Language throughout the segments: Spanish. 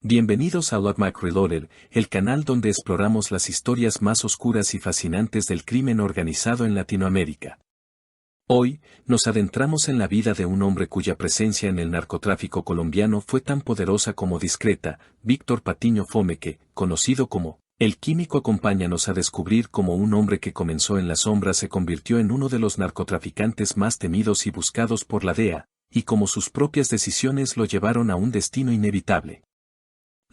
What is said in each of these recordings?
Bienvenidos a Logmac Reloaded, el canal donde exploramos las historias más oscuras y fascinantes del crimen organizado en Latinoamérica. Hoy, nos adentramos en la vida de un hombre cuya presencia en el narcotráfico colombiano fue tan poderosa como discreta, Víctor Patiño Fomeque, conocido como El Químico. Acompáñanos a descubrir cómo un hombre que comenzó en las sombras se convirtió en uno de los narcotraficantes más temidos y buscados por la DEA, y cómo sus propias decisiones lo llevaron a un destino inevitable.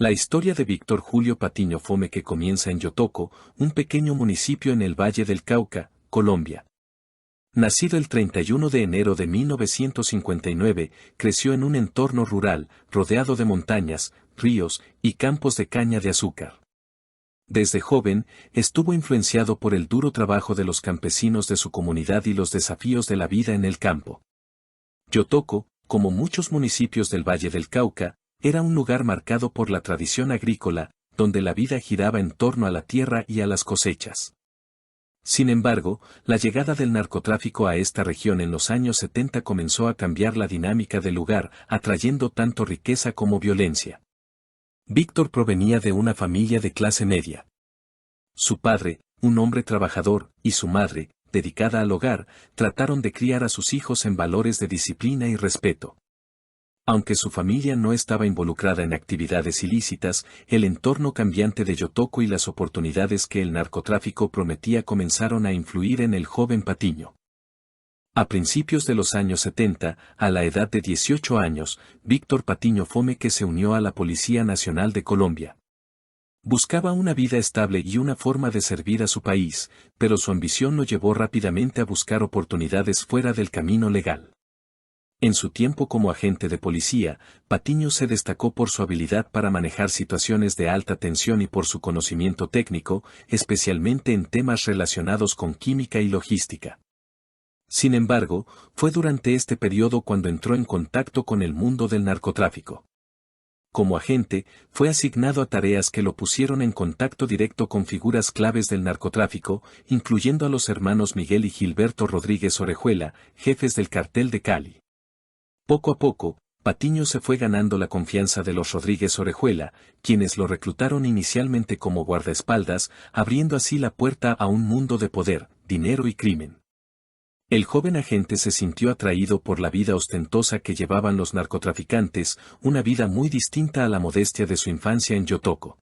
La historia de Víctor Julio Patiño Fomeque comienza en Yotoco, un pequeño municipio en el Valle del Cauca, Colombia. Nacido el 31 de enero de 1959, creció en un entorno rural, rodeado de montañas, ríos y campos de caña de azúcar. Desde joven, estuvo influenciado por el duro trabajo de los campesinos de su comunidad y los desafíos de la vida en el campo. Yotoco, como muchos municipios del Valle del Cauca, era un lugar marcado por la tradición agrícola, donde la vida giraba en torno a la tierra y a las cosechas. Sin embargo, la llegada del narcotráfico a esta región en los años 70 comenzó a cambiar la dinámica del lugar, atrayendo tanto riqueza como violencia. Víctor provenía de una familia de clase media. Su padre, un hombre trabajador, y su madre, dedicada al hogar, trataron de criar a sus hijos en valores de disciplina y respeto. Aunque su familia no estaba involucrada en actividades ilícitas, el entorno cambiante de Yotoco y las oportunidades que el narcotráfico prometía comenzaron a influir en el joven Patiño. A principios de los años 70, a la edad de 18 años, Víctor Patiño Fomeque se unió a la Policía Nacional de Colombia. Buscaba una vida estable y una forma de servir a su país, pero su ambición lo llevó rápidamente a buscar oportunidades fuera del camino legal. En su tiempo como agente de policía, Patiño se destacó por su habilidad para manejar situaciones de alta tensión y por su conocimiento técnico, especialmente en temas relacionados con química y logística. Sin embargo, fue durante este periodo cuando entró en contacto con el mundo del narcotráfico. Como agente, fue asignado a tareas que lo pusieron en contacto directo con figuras claves del narcotráfico, incluyendo a los hermanos Miguel y Gilberto Rodríguez Orejuela, jefes del cartel de Cali. Poco a poco, Patiño se fue ganando la confianza de los Rodríguez Orejuela, quienes lo reclutaron inicialmente como guardaespaldas, abriendo así la puerta a un mundo de poder, dinero y crimen. El joven agente se sintió atraído por la vida ostentosa que llevaban los narcotraficantes, una vida muy distinta a la modestia de su infancia en Yotoco.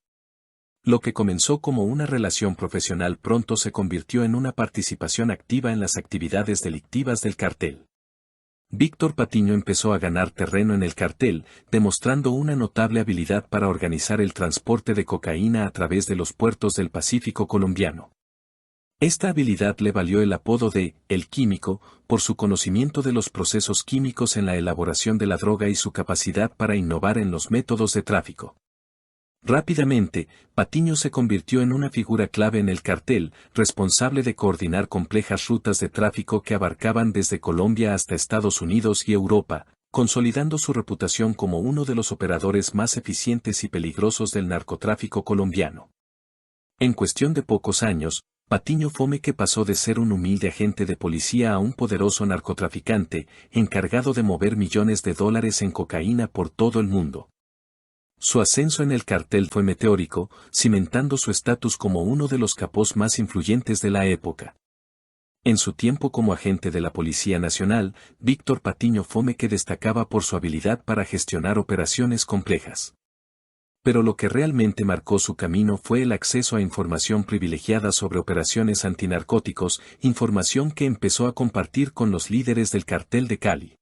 Lo que comenzó como una relación profesional pronto se convirtió en una participación activa en las actividades delictivas del cartel. Víctor Patiño empezó a ganar terreno en el cartel, demostrando una notable habilidad para organizar el transporte de cocaína a través de los puertos del Pacífico colombiano. Esta habilidad le valió el apodo de El Químico, por su conocimiento de los procesos químicos en la elaboración de la droga y su capacidad para innovar en los métodos de tráfico. Rápidamente, Patiño se convirtió en una figura clave en el cartel, responsable de coordinar complejas rutas de tráfico que abarcaban desde Colombia hasta Estados Unidos y Europa, consolidando su reputación como uno de los operadores más eficientes y peligrosos del narcotráfico colombiano. En cuestión de pocos años, Patiño Fomeque pasó de ser un humilde agente de policía a un poderoso narcotraficante, encargado de mover millones de dólares en cocaína por todo el mundo. Su ascenso en el cartel fue meteórico, cimentando su estatus como uno de los capos más influyentes de la época. En su tiempo como agente de la Policía Nacional, Víctor Patiño Fomeque destacaba por su habilidad para gestionar operaciones complejas. Pero lo que realmente marcó su camino fue el acceso a información privilegiada sobre operaciones antinarcóticos, información que empezó a compartir con los líderes del cartel de Cali.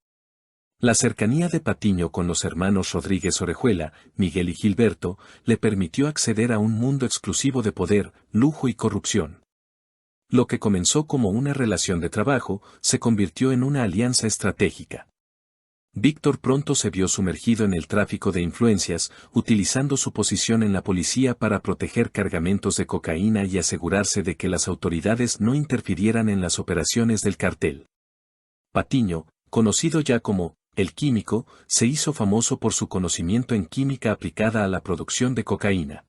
La cercanía de Patiño con los hermanos Rodríguez Orejuela, Miguel y Gilberto, le permitió acceder a un mundo exclusivo de poder, lujo y corrupción. Lo que comenzó como una relación de trabajo, se convirtió en una alianza estratégica. Víctor pronto se vio sumergido en el tráfico de influencias, utilizando su posición en la policía para proteger cargamentos de cocaína y asegurarse de que las autoridades no interfirieran en las operaciones del cartel. Patiño, conocido ya como El Químico, se hizo famoso por su conocimiento en química aplicada a la producción de cocaína.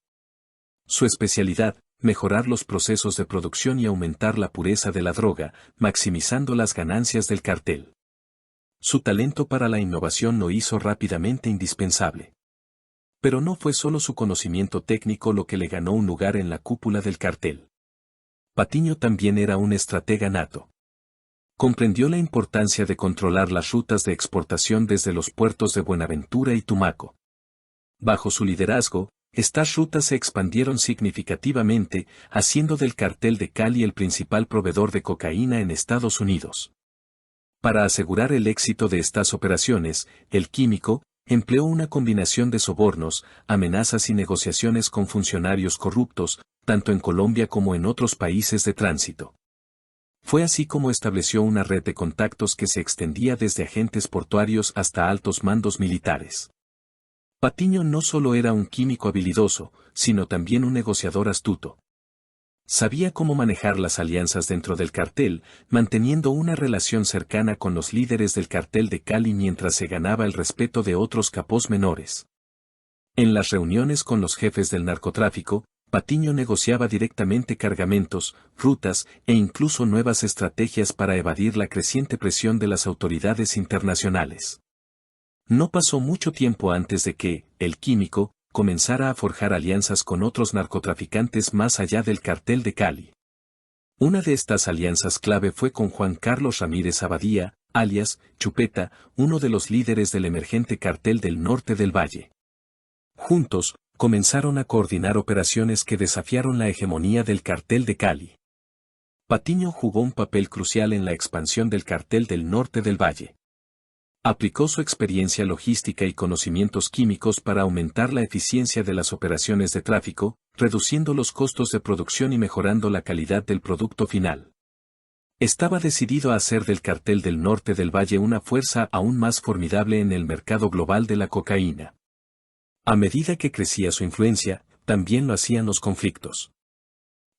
Su especialidad, mejorar los procesos de producción y aumentar la pureza de la droga, maximizando las ganancias del cartel. Su talento para la innovación lo hizo rápidamente indispensable. Pero no fue solo su conocimiento técnico lo que le ganó un lugar en la cúpula del cartel. Patiño también era un estratega nato. Comprendió la importancia de controlar las rutas de exportación desde los puertos de Buenaventura y Tumaco. Bajo su liderazgo, estas rutas se expandieron significativamente, haciendo del cartel de Cali el principal proveedor de cocaína en Estados Unidos. Para asegurar el éxito de estas operaciones, el químico empleó una combinación de sobornos, amenazas y negociaciones con funcionarios corruptos, tanto en Colombia como en otros países de tránsito. Fue así como estableció una red de contactos que se extendía desde agentes portuarios hasta altos mandos militares. Patiño no solo era un químico habilidoso, sino también un negociador astuto. Sabía cómo manejar las alianzas dentro del cartel, manteniendo una relación cercana con los líderes del cartel de Cali mientras se ganaba el respeto de otros capos menores. En las reuniones con los jefes del narcotráfico, Patiño negociaba directamente cargamentos, rutas e incluso nuevas estrategias para evadir la creciente presión de las autoridades internacionales. No pasó mucho tiempo antes de que, el químico, comenzara a forjar alianzas con otros narcotraficantes más allá del cartel de Cali. Una de estas alianzas clave fue con Juan Carlos Ramírez Abadía, alias Chupeta, uno de los líderes del emergente cartel del norte del Valle. Juntos, comenzaron a coordinar operaciones que desafiaron la hegemonía del cartel de Cali. Patiño jugó un papel crucial en la expansión del cartel del norte del Valle. Aplicó su experiencia logística y conocimientos químicos para aumentar la eficiencia de las operaciones de tráfico, reduciendo los costos de producción y mejorando la calidad del producto final. Estaba decidido a hacer del cartel del norte del Valle una fuerza aún más formidable en el mercado global de la cocaína. A medida que crecía su influencia, también lo hacían los conflictos.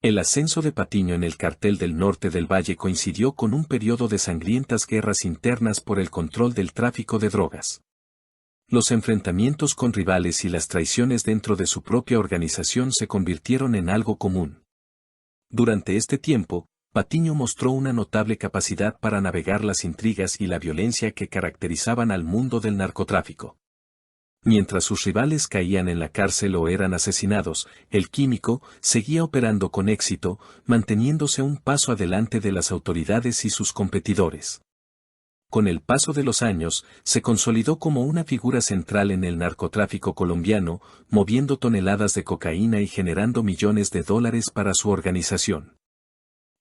El ascenso de Patiño en el cartel del norte del Valle coincidió con un periodo de sangrientas guerras internas por el control del tráfico de drogas. Los enfrentamientos con rivales y las traiciones dentro de su propia organización se convirtieron en algo común. Durante este tiempo, Patiño mostró una notable capacidad para navegar las intrigas y la violencia que caracterizaban al mundo del narcotráfico. Mientras sus rivales caían en la cárcel o eran asesinados, el químico seguía operando con éxito, manteniéndose un paso adelante de las autoridades y sus competidores. Con el paso de los años, se consolidó como una figura central en el narcotráfico colombiano, moviendo toneladas de cocaína y generando millones de dólares para su organización.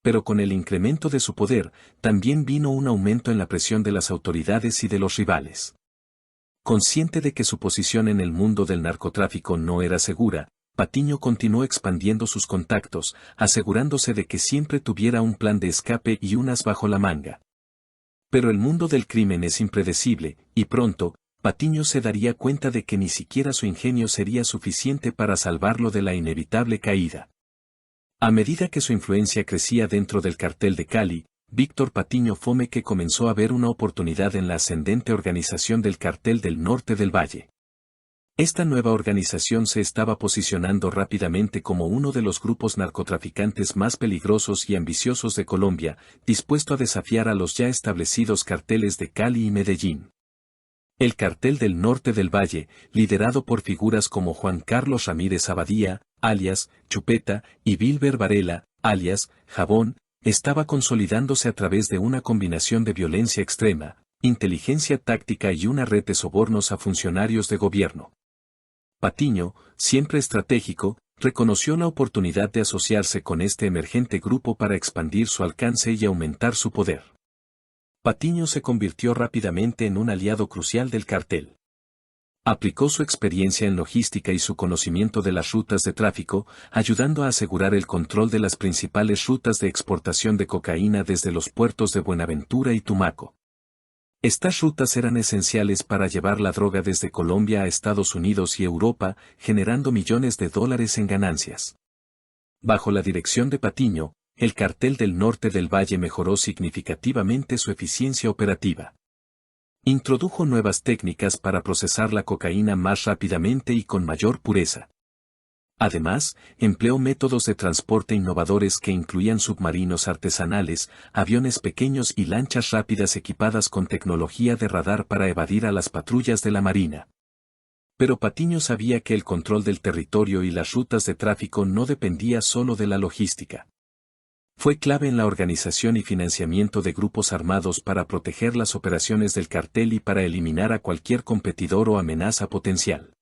Pero con el incremento de su poder, también vino un aumento en la presión de las autoridades y de los rivales. Consciente de que su posición en el mundo del narcotráfico no era segura, Patiño continuó expandiendo sus contactos, asegurándose de que siempre tuviera un plan de escape y un as bajo la manga. Pero el mundo del crimen es impredecible, y pronto, Patiño se daría cuenta de que ni siquiera su ingenio sería suficiente para salvarlo de la inevitable caída. A medida que su influencia crecía dentro del cartel de Cali, Víctor Patiño Fome que comenzó a ver una oportunidad en la ascendente organización del cartel del norte del Valle. Esta nueva organización se estaba posicionando rápidamente como uno de los grupos narcotraficantes más peligrosos y ambiciosos de Colombia, dispuesto a desafiar a los ya establecidos carteles de Cali y Medellín. El cartel del norte del Valle, liderado por figuras como Juan Carlos Ramírez Abadía, alias Chupeta, y Wilber Varela, alias Jabón, estaba consolidándose a través de una combinación de violencia extrema, inteligencia táctica y una red de sobornos a funcionarios de gobierno. Patiño, siempre estratégico, reconoció la oportunidad de asociarse con este emergente grupo para expandir su alcance y aumentar su poder. Patiño se convirtió rápidamente en un aliado crucial del cartel. Aplicó su experiencia en logística y su conocimiento de las rutas de tráfico, ayudando a asegurar el control de las principales rutas de exportación de cocaína desde los puertos de Buenaventura y Tumaco. Estas rutas eran esenciales para llevar la droga desde Colombia a Estados Unidos y Europa, generando millones de dólares en ganancias. Bajo la dirección de Patiño, el cartel del norte del Valle mejoró significativamente su eficiencia operativa. Introdujo nuevas técnicas para procesar la cocaína más rápidamente y con mayor pureza. Además, empleó métodos de transporte innovadores que incluían submarinos artesanales, aviones pequeños y lanchas rápidas equipadas con tecnología de radar para evadir a las patrullas de la Marina. Pero Patiño sabía que el control del territorio y las rutas de tráfico no dependía solo de la logística. Fue clave en la organización y financiamiento de grupos armados para proteger las operaciones del cartel y para eliminar a cualquier competidor o amenaza potencial.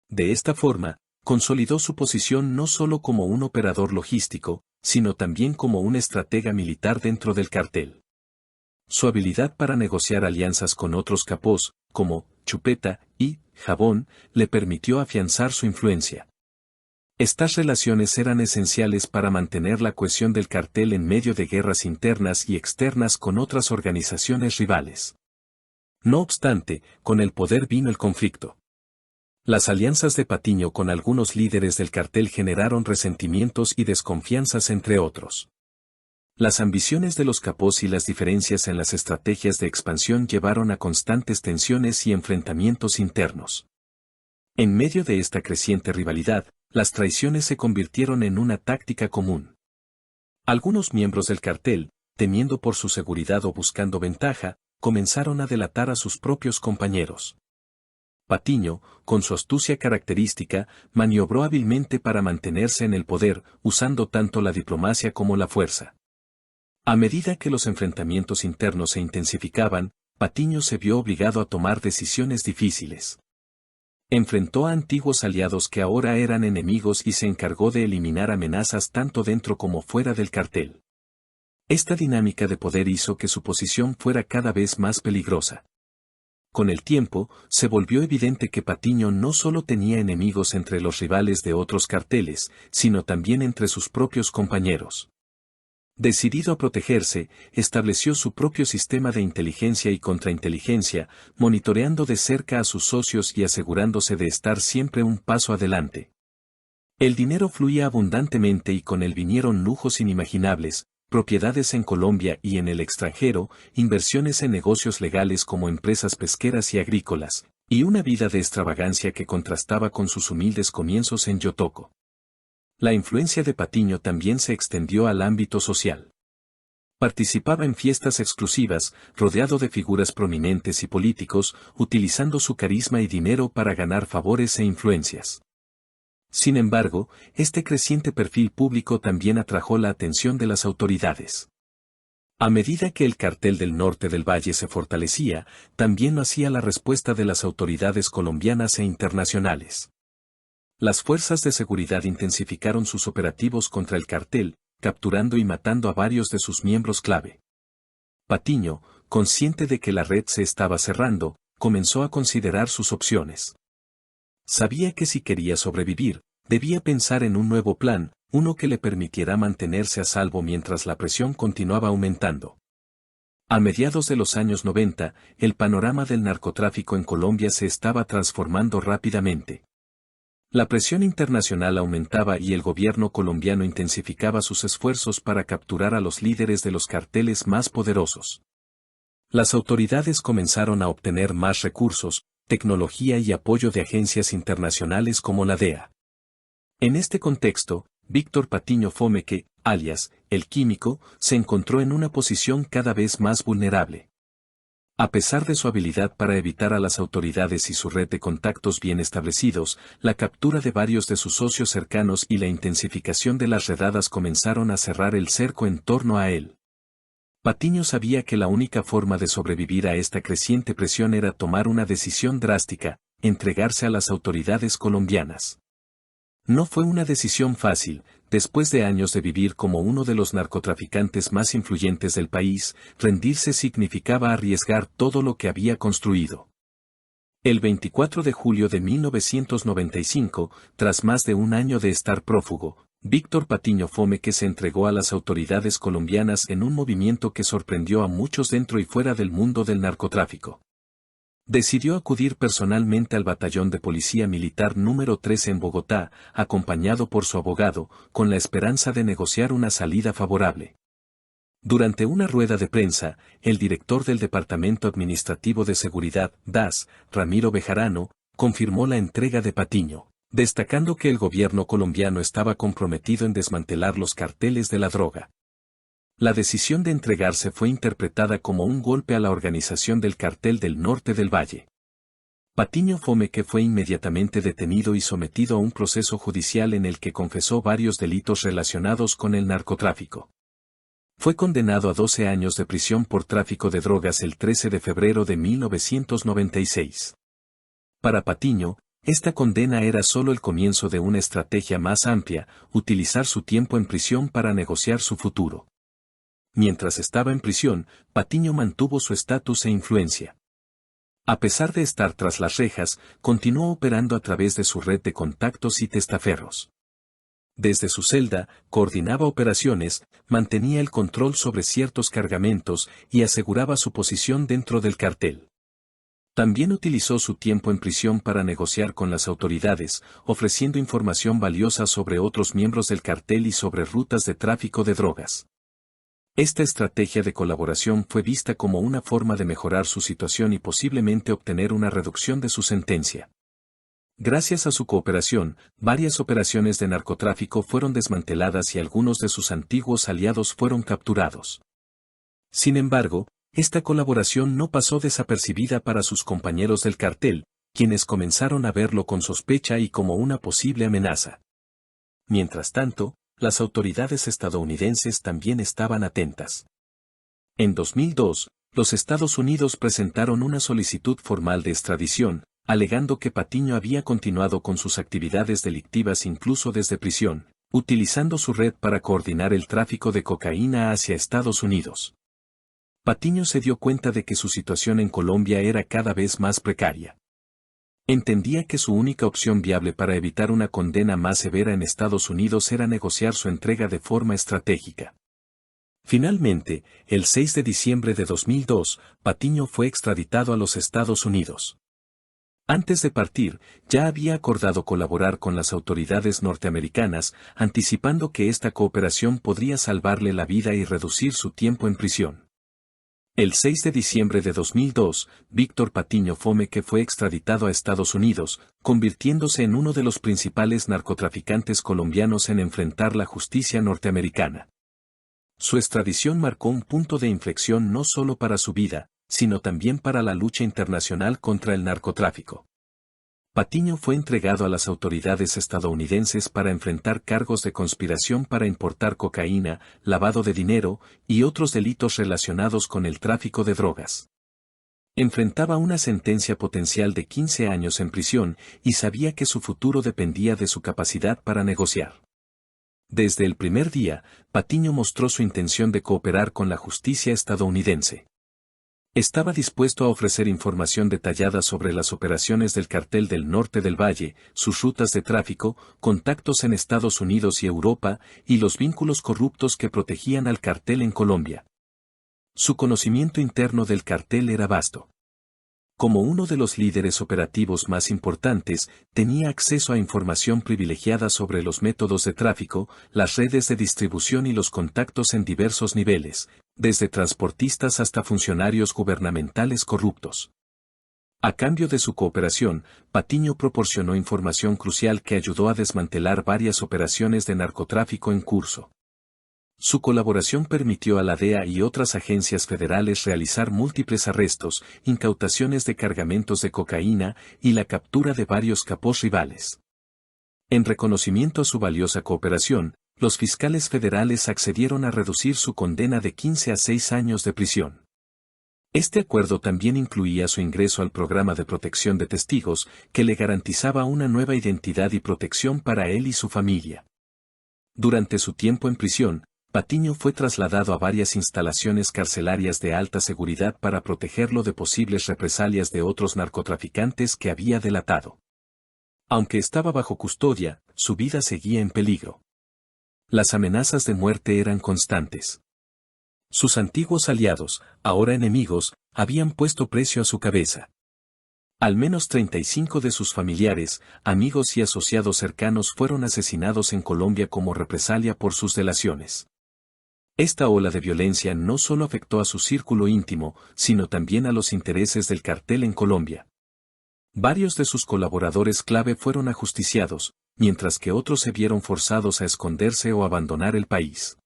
De esta forma, consolidó su posición no solo como un operador logístico, sino también como un estratega militar dentro del cartel. Su habilidad para negociar alianzas con otros capós, como Chupeta y Jabón, le permitió afianzar su influencia. Estas relaciones eran esenciales para mantener la cohesión del cartel en medio de guerras internas y externas con otras organizaciones rivales. No obstante, con el poder vino el conflicto. Las alianzas de Patiño con algunos líderes del cartel generaron resentimientos y desconfianzas entre otros. Las ambiciones de los capós y las diferencias en las estrategias de expansión llevaron a constantes tensiones y enfrentamientos internos. En medio de esta creciente rivalidad, las traiciones se convirtieron en una táctica común. Algunos miembros del cartel, temiendo por su seguridad o buscando ventaja, comenzaron a delatar a sus propios compañeros. Patiño, con su astucia característica, maniobró hábilmente para mantenerse en el poder, usando tanto la diplomacia como la fuerza. A medida que los enfrentamientos internos se intensificaban, Patiño se vio obligado a tomar decisiones difíciles. Enfrentó a antiguos aliados que ahora eran enemigos y se encargó de eliminar amenazas tanto dentro como fuera del cartel. Esta dinámica de poder hizo que su posición fuera cada vez más peligrosa. Con el tiempo, se volvió evidente que Patiño no solo tenía enemigos entre los rivales de otros carteles, sino también entre sus propios compañeros. Decidido a protegerse, estableció su propio sistema de inteligencia y contrainteligencia, monitoreando de cerca a sus socios y asegurándose de estar siempre un paso adelante. El dinero fluía abundantemente y con él vinieron lujos inimaginables, propiedades en Colombia y en el extranjero, inversiones en negocios legales como empresas pesqueras y agrícolas, y una vida de extravagancia que contrastaba con sus humildes comienzos en Yotoco. La influencia de Patiño también se extendió al ámbito social. Participaba en fiestas exclusivas, rodeado de figuras prominentes y políticos, utilizando su carisma y dinero para ganar favores e influencias. Sin embargo, este creciente perfil público también atrajo la atención de las autoridades. A medida que el cartel del norte del valle se fortalecía, también lo hacía la respuesta de las autoridades colombianas e internacionales. Las fuerzas de seguridad intensificaron sus operativos contra el cartel, capturando y matando a varios de sus miembros clave. Patiño, consciente de que la red se estaba cerrando, comenzó a considerar sus opciones. Sabía que si quería sobrevivir, debía pensar en un nuevo plan, uno que le permitiera mantenerse a salvo mientras la presión continuaba aumentando. A mediados de los años 90, el panorama del narcotráfico en Colombia se estaba transformando rápidamente. La presión internacional aumentaba y el gobierno colombiano intensificaba sus esfuerzos para capturar a los líderes de los carteles más poderosos. Las autoridades comenzaron a obtener más recursos, tecnología y apoyo de agencias internacionales como la DEA. En este contexto, Víctor Patiño Fomeque, alias El Químico, se encontró en una posición cada vez más vulnerable. A pesar de su habilidad para evitar a las autoridades y su red de contactos bien establecidos, la captura de varios de sus socios cercanos y la intensificación de las redadas comenzaron a cerrar el cerco en torno a él. Patiño sabía que la única forma de sobrevivir a esta creciente presión era tomar una decisión drástica, entregarse a las autoridades colombianas. No fue una decisión fácil. Después de años de vivir como uno de los narcotraficantes más influyentes del país, rendirse significaba arriesgar todo lo que había construido. El 24 de julio de 1995, tras más de un año de estar prófugo, Víctor Patiño Fomeque se entregó a las autoridades colombianas en un movimiento que sorprendió a muchos dentro y fuera del mundo del narcotráfico. Decidió acudir personalmente al batallón de policía militar número 3 en Bogotá, acompañado por su abogado, con la esperanza de negociar una salida favorable. Durante una rueda de prensa, el director del Departamento Administrativo de Seguridad, DAS, Ramiro Bejarano, confirmó la entrega de Patiño, destacando que el gobierno colombiano estaba comprometido en desmantelar los carteles de la droga. La decisión de entregarse fue interpretada como un golpe a la organización del Cartel del Norte del Valle. Patiño Fomeke fue inmediatamente detenido y sometido a un proceso judicial en el que confesó varios delitos relacionados con el narcotráfico. Fue condenado a 12 años de prisión por tráfico de drogas el 13 de febrero de 1996. Para Patiño, esta condena era solo el comienzo de una estrategia más amplia, utilizar su tiempo en prisión para negociar su futuro. Mientras estaba en prisión, Patiño mantuvo su estatus e influencia. A pesar de estar tras las rejas, continuó operando a través de su red de contactos y testaferros. Desde su celda, coordinaba operaciones, mantenía el control sobre ciertos cargamentos y aseguraba su posición dentro del cartel. También utilizó su tiempo en prisión para negociar con las autoridades, ofreciendo información valiosa sobre otros miembros del cartel y sobre rutas de tráfico de drogas. Esta estrategia de colaboración fue vista como una forma de mejorar su situación y posiblemente obtener una reducción de su sentencia. Gracias a su cooperación, varias operaciones de narcotráfico fueron desmanteladas y algunos de sus antiguos aliados fueron capturados. Sin embargo, esta colaboración no pasó desapercibida para sus compañeros del cartel, quienes comenzaron a verlo con sospecha y como una posible amenaza. Mientras tanto, las autoridades estadounidenses también estaban atentas. En 2002, los Estados Unidos presentaron una solicitud formal de extradición, alegando que Patiño había continuado con sus actividades delictivas incluso desde prisión, utilizando su red para coordinar el tráfico de cocaína hacia Estados Unidos. Patiño se dio cuenta de que su situación en Colombia era cada vez más precaria. Entendía que su única opción viable para evitar una condena más severa en Estados Unidos era negociar su entrega de forma estratégica. Finalmente, el 6 de diciembre de 2002, Patiño fue extraditado a los Estados Unidos. Antes de partir, ya había acordado colaborar con las autoridades norteamericanas, anticipando que esta cooperación podría salvarle la vida y reducir su tiempo en prisión. El 6 de diciembre de 2002, Víctor Patiño Fomeke fue extraditado a Estados Unidos, convirtiéndose en uno de los principales narcotraficantes colombianos en enfrentar la justicia norteamericana. Su extradición marcó un punto de inflexión no solo para su vida, sino también para la lucha internacional contra el narcotráfico. Patiño fue entregado a las autoridades estadounidenses para enfrentar cargos de conspiración para importar cocaína, lavado de dinero y otros delitos relacionados con el tráfico de drogas. Enfrentaba una sentencia potencial de 15 años en prisión y sabía que su futuro dependía de su capacidad para negociar. Desde el primer día, Patiño mostró su intención de cooperar con la justicia estadounidense. Estaba dispuesto a ofrecer información detallada sobre las operaciones del Cartel del Norte del Valle, sus rutas de tráfico, contactos en Estados Unidos y Europa, y los vínculos corruptos que protegían al cartel en Colombia. Su conocimiento interno del cartel era vasto. Como uno de los líderes operativos más importantes, tenía acceso a información privilegiada sobre los métodos de tráfico, las redes de distribución y los contactos en diversos niveles, desde transportistas hasta funcionarios gubernamentales corruptos. A cambio de su cooperación, Patiño proporcionó información crucial que ayudó a desmantelar varias operaciones de narcotráfico en curso. Su colaboración permitió a la DEA y otras agencias federales realizar múltiples arrestos, incautaciones de cargamentos de cocaína y la captura de varios capos rivales. En reconocimiento a su valiosa cooperación, los fiscales federales accedieron a reducir su condena de 15 a 6 años de prisión. Este acuerdo también incluía su ingreso al programa de protección de testigos, que le garantizaba una nueva identidad y protección para él y su familia. Durante su tiempo en prisión, Patiño fue trasladado a varias instalaciones carcelarias de alta seguridad para protegerlo de posibles represalias de otros narcotraficantes que había delatado. Aunque estaba bajo custodia, su vida seguía en peligro. Las amenazas de muerte eran constantes. Sus antiguos aliados, ahora enemigos, habían puesto precio a su cabeza. Al menos 35 de sus familiares, amigos y asociados cercanos fueron asesinados en Colombia como represalia por sus delaciones. Esta ola de violencia no solo afectó a su círculo íntimo, sino también a los intereses del cartel en Colombia. Varios de sus colaboradores clave fueron ajusticiados, mientras que otros se vieron forzados a esconderse o abandonar el país.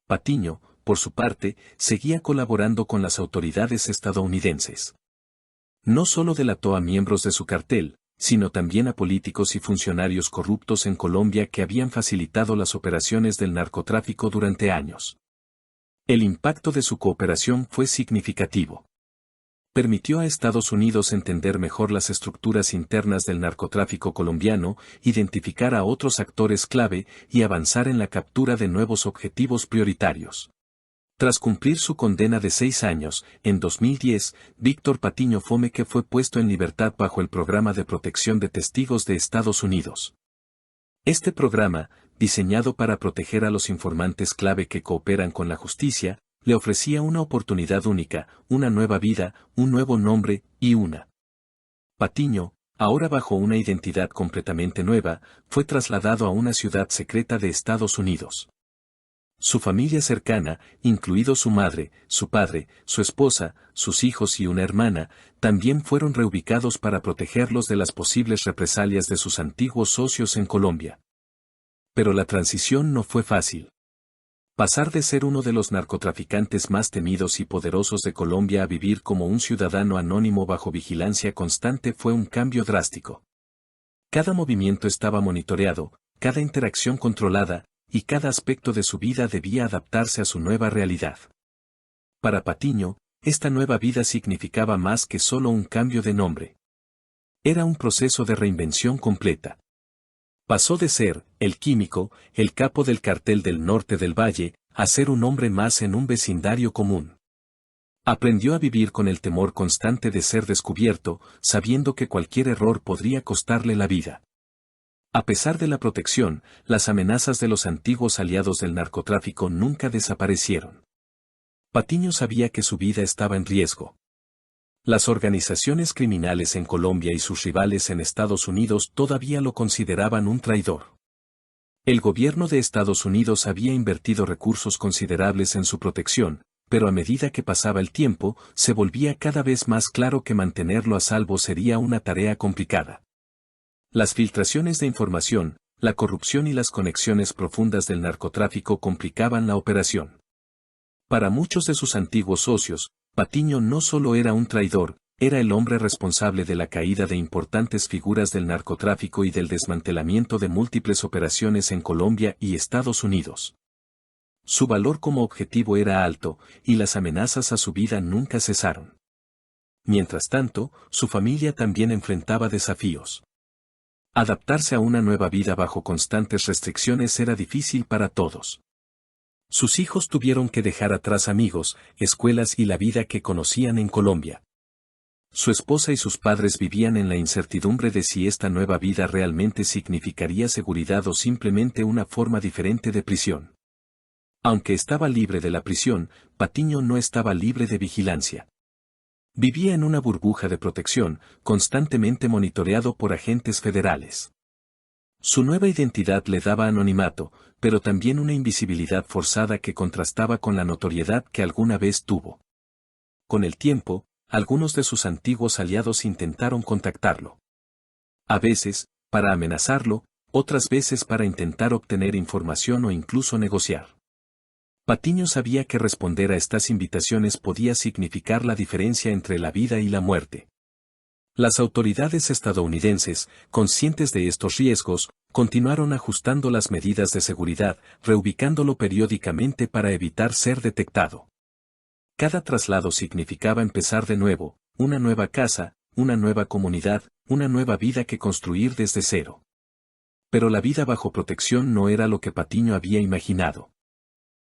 Patiño, por su parte, seguía colaborando con las autoridades estadounidenses. No solo delató a miembros de su cartel, sino también a políticos y funcionarios corruptos en Colombia que habían facilitado las operaciones del narcotráfico durante años. El impacto de su cooperación fue significativo. Permitió a Estados Unidos entender mejor las estructuras internas del narcotráfico colombiano, identificar a otros actores clave y avanzar en la captura de nuevos objetivos prioritarios. Tras cumplir su condena de 6 años, en 2010, Víctor Patiño Fomeque fue puesto en libertad bajo el Programa de Protección de Testigos de Estados Unidos. Este programa, diseñado para proteger a los informantes clave que cooperan con la justicia, le ofrecía una oportunidad única, una nueva vida, un nuevo nombre y una. Patiño, ahora bajo una identidad completamente nueva, fue trasladado a una ciudad secreta de Estados Unidos. Su familia cercana, incluido su madre, su padre, su esposa, sus hijos y una hermana, también fueron reubicados para protegerlos de las posibles represalias de sus antiguos socios en Colombia. Pero la transición no fue fácil. Pasar de ser uno de los narcotraficantes más temidos y poderosos de Colombia a vivir como un ciudadano anónimo bajo vigilancia constante fue un cambio drástico. Cada movimiento estaba monitoreado, cada interacción controlada, y cada aspecto de su vida debía adaptarse a su nueva realidad. Para Patiño, esta nueva vida significaba más que solo un cambio de nombre. Era un proceso de reinvención completa. Pasó de ser, el químico, el capo del cartel del norte del valle, a ser un hombre más en un vecindario común. Aprendió a vivir con el temor constante de ser descubierto, sabiendo que cualquier error podría costarle la vida. A pesar de la protección, las amenazas de los antiguos aliados del narcotráfico nunca desaparecieron. Patiño sabía que su vida estaba en riesgo. Las organizaciones criminales en Colombia y sus rivales en Estados Unidos todavía lo consideraban un traidor. El gobierno de Estados Unidos había invertido recursos considerables en su protección, pero a medida que pasaba el tiempo, se volvía cada vez más claro que mantenerlo a salvo sería una tarea complicada. Las filtraciones de información, la corrupción y las conexiones profundas del narcotráfico complicaban la operación. Para muchos de sus antiguos socios, Patiño no solo era un traidor, era el hombre responsable de la caída de importantes figuras del narcotráfico y del desmantelamiento de múltiples operaciones en Colombia y Estados Unidos. Su valor como objetivo era alto, y las amenazas a su vida nunca cesaron. Mientras tanto, su familia también enfrentaba desafíos. Adaptarse a una nueva vida bajo constantes restricciones era difícil para todos. Sus hijos tuvieron que dejar atrás amigos, escuelas y la vida que conocían en Colombia. Su esposa y sus padres vivían en la incertidumbre de si esta nueva vida realmente significaría seguridad o simplemente una forma diferente de prisión. Aunque estaba libre de la prisión, Patiño no estaba libre de vigilancia. Vivía en una burbuja de protección, constantemente monitoreado por agentes federales. Su nueva identidad le daba anonimato, pero también una invisibilidad forzada que contrastaba con la notoriedad que alguna vez tuvo. Con el tiempo, algunos de sus antiguos aliados intentaron contactarlo. A veces, para amenazarlo, otras veces para intentar obtener información o incluso negociar. Patiño sabía que responder a estas invitaciones podía significar la diferencia entre la vida y la muerte. Las autoridades estadounidenses, conscientes de estos riesgos, continuaron ajustando las medidas de seguridad, reubicándolo periódicamente para evitar ser detectado. Cada traslado significaba empezar de nuevo, una nueva casa, una nueva comunidad, una nueva vida que construir desde cero. Pero la vida bajo protección no era lo que Patiño había imaginado.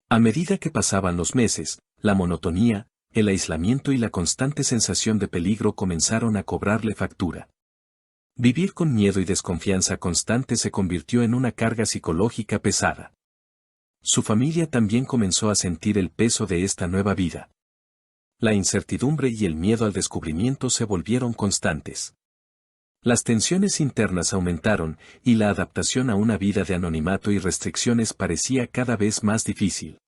A medida que pasaban los meses, la monotonía, el aislamiento y la constante sensación de peligro comenzaron a cobrarle factura. Vivir con miedo y desconfianza constante se convirtió en una carga psicológica pesada. Su familia también comenzó a sentir el peso de esta nueva vida. La incertidumbre y el miedo al descubrimiento se volvieron constantes. Las tensiones internas aumentaron, y la adaptación a una vida de anonimato y restricciones parecía cada vez más difícil.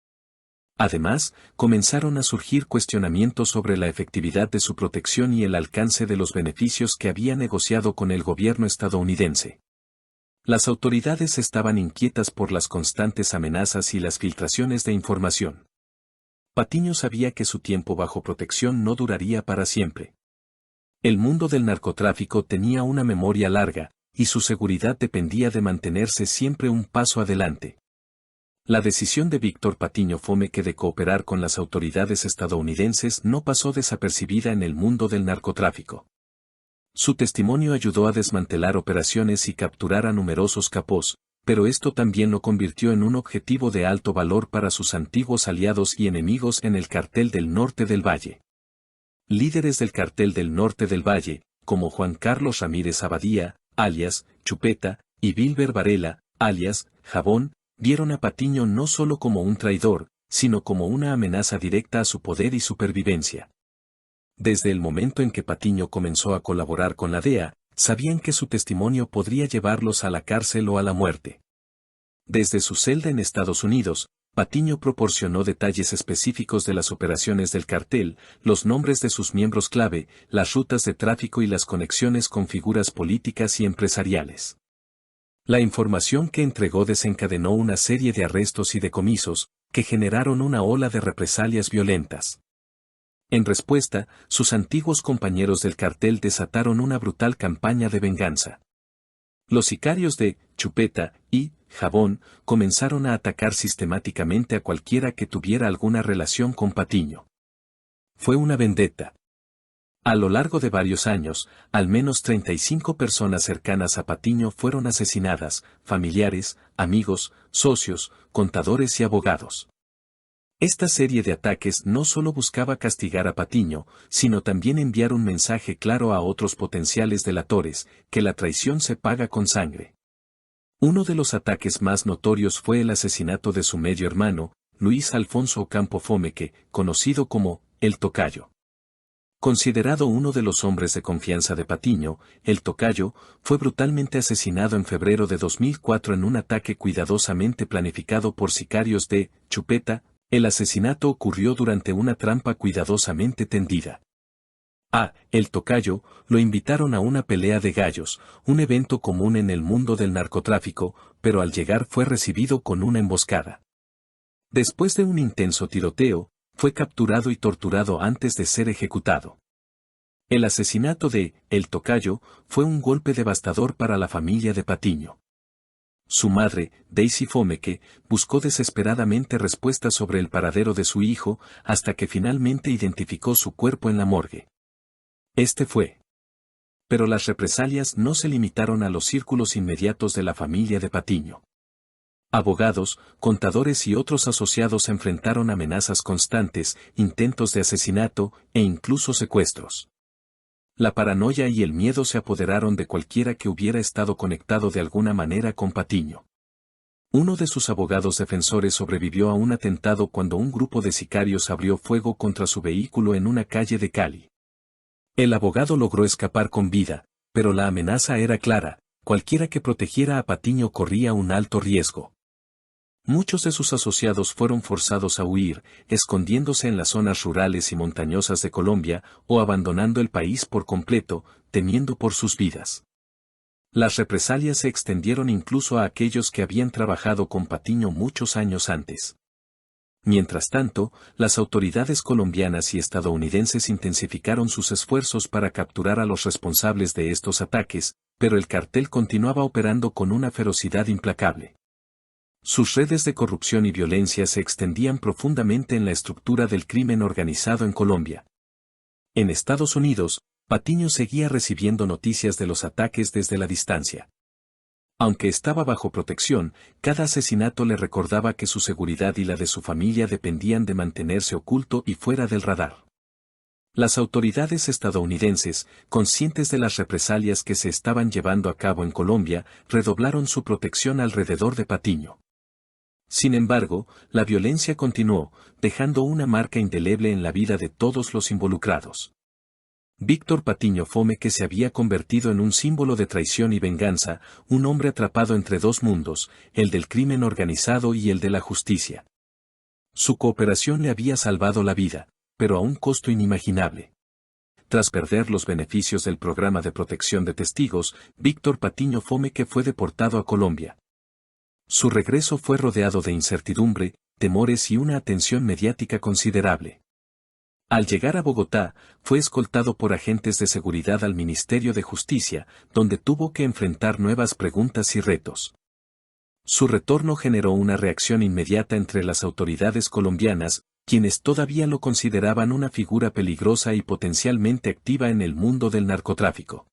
Además, comenzaron a surgir cuestionamientos sobre la efectividad de su protección y el alcance de los beneficios que había negociado con el gobierno estadounidense. Las autoridades estaban inquietas por las constantes amenazas y las filtraciones de información. Patiño sabía que su tiempo bajo protección no duraría para siempre. El mundo del narcotráfico tenía una memoria larga, y su seguridad dependía de mantenerse siempre un paso adelante. La decisión de Víctor Patiño Fomeke de cooperar con las autoridades estadounidenses no pasó desapercibida en el mundo del narcotráfico. Su testimonio ayudó a desmantelar operaciones y capturar a numerosos capos, pero esto también lo convirtió en un objetivo de alto valor para sus antiguos aliados y enemigos en el Cartel del Norte del Valle. Líderes del Cartel del Norte del Valle, como Juan Carlos Ramírez Abadía, alias Chupeta, y Wilber Varela, alias Jabón, vieron a Patiño no solo como un traidor, sino como una amenaza directa a su poder y supervivencia. Desde el momento en que Patiño comenzó a colaborar con la DEA, sabían que su testimonio podría llevarlos a la cárcel o a la muerte. Desde su celda en Estados Unidos, Patiño proporcionó detalles específicos de las operaciones del cartel, los nombres de sus miembros clave, las rutas de tráfico y las conexiones con figuras políticas y empresariales. La información que entregó desencadenó una serie de arrestos y decomisos, que generaron una ola de represalias violentas. En respuesta, sus antiguos compañeros del cartel desataron una brutal campaña de venganza. Los sicarios de Chupeta y Jabón comenzaron a atacar sistemáticamente a cualquiera que tuviera alguna relación con Patiño. Fue una vendetta. A lo largo de varios años, al menos 35 personas cercanas a Patiño fueron asesinadas, familiares, amigos, socios, contadores y abogados. Esta serie de ataques no solo buscaba castigar a Patiño, sino también enviar un mensaje claro a otros potenciales delatores, que la traición se paga con sangre. Uno de los ataques más notorios fue el asesinato de su medio hermano, Luis Alfonso Ocampo Fomeke, conocido como El Tocayo. Considerado uno de los hombres de confianza de Patiño, El Tocayo fue brutalmente asesinado en febrero de 2004 en un ataque cuidadosamente planificado por sicarios de Chupeta. El asesinato ocurrió durante una trampa cuidadosamente tendida. A El Tocayo lo invitaron a una pelea de gallos, un evento común en el mundo del narcotráfico, pero al llegar fue recibido con una emboscada. Después de un intenso tiroteo, fue capturado y torturado antes de ser ejecutado. El asesinato de El Tocayo fue un golpe devastador para la familia de Patiño. Su madre, Daisy Fomeke, buscó desesperadamente respuestas sobre el paradero de su hijo, hasta que finalmente identificó su cuerpo en la morgue. Este fue. Pero las represalias no se limitaron a los círculos inmediatos de la familia de Patiño. Abogados, contadores y otros asociados enfrentaron amenazas constantes, intentos de asesinato, e incluso secuestros. La paranoia y el miedo se apoderaron de cualquiera que hubiera estado conectado de alguna manera con Patiño. Uno de sus abogados defensores sobrevivió a un atentado cuando un grupo de sicarios abrió fuego contra su vehículo en una calle de Cali. El abogado logró escapar con vida, pero la amenaza era clara: cualquiera que protegiera a Patiño corría un alto riesgo. Muchos de sus asociados fueron forzados a huir, escondiéndose en las zonas rurales y montañosas de Colombia, o abandonando el país por completo, temiendo por sus vidas. Las represalias se extendieron incluso a aquellos que habían trabajado con Patiño muchos años antes. Mientras tanto, las autoridades colombianas y estadounidenses intensificaron sus esfuerzos para capturar a los responsables de estos ataques, pero el cartel continuaba operando con una ferocidad implacable. Sus redes de corrupción y violencia se extendían profundamente en la estructura del crimen organizado en Colombia. En Estados Unidos, Patiño seguía recibiendo noticias de los ataques desde la distancia. Aunque estaba bajo protección, cada asesinato le recordaba que su seguridad y la de su familia dependían de mantenerse oculto y fuera del radar. Las autoridades estadounidenses, conscientes de las represalias que se estaban llevando a cabo en Colombia, redoblaron su protección alrededor de Patiño. Sin embargo, la violencia continuó, dejando una marca indeleble en la vida de todos los involucrados. Víctor Patiño Fomeke se había convertido en un símbolo de traición y venganza, un hombre atrapado entre dos mundos, el del crimen organizado y el de la justicia. Su cooperación le había salvado la vida, pero a un costo inimaginable. Tras perder los beneficios del programa de protección de testigos, Víctor Patiño Fomeke fue deportado a Colombia. Su regreso fue rodeado de incertidumbre, temores y una atención mediática considerable. Al llegar a Bogotá, fue escoltado por agentes de seguridad al Ministerio de Justicia, donde tuvo que enfrentar nuevas preguntas y retos. Su retorno generó una reacción inmediata entre las autoridades colombianas, quienes todavía lo consideraban una figura peligrosa y potencialmente activa en el mundo del narcotráfico.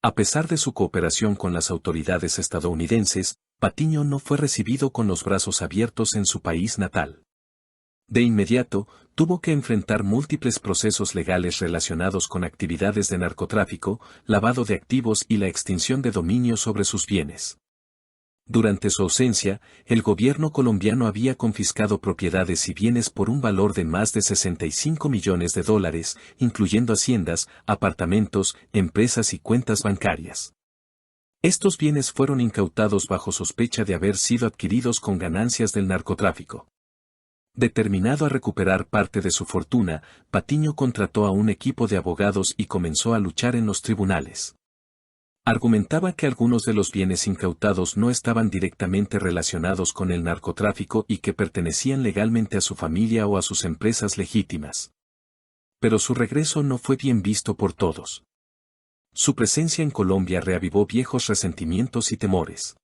A pesar de su cooperación con las autoridades estadounidenses, Patiño no fue recibido con los brazos abiertos en su país natal. De inmediato, tuvo que enfrentar múltiples procesos legales relacionados con actividades de narcotráfico, lavado de activos y la extinción de dominio sobre sus bienes. Durante su ausencia, el gobierno colombiano había confiscado propiedades y bienes por un valor de más de $65 millones, incluyendo haciendas, apartamentos, empresas y cuentas bancarias. Estos bienes fueron incautados bajo sospecha de haber sido adquiridos con ganancias del narcotráfico. Determinado a recuperar parte de su fortuna, Patiño contrató a un equipo de abogados y comenzó a luchar en los tribunales. Argumentaba que algunos de los bienes incautados no estaban directamente relacionados con el narcotráfico y que pertenecían legalmente a su familia o a sus empresas legítimas. Pero su regreso no fue bien visto por todos. Su presencia en Colombia reavivó viejos resentimientos y temores.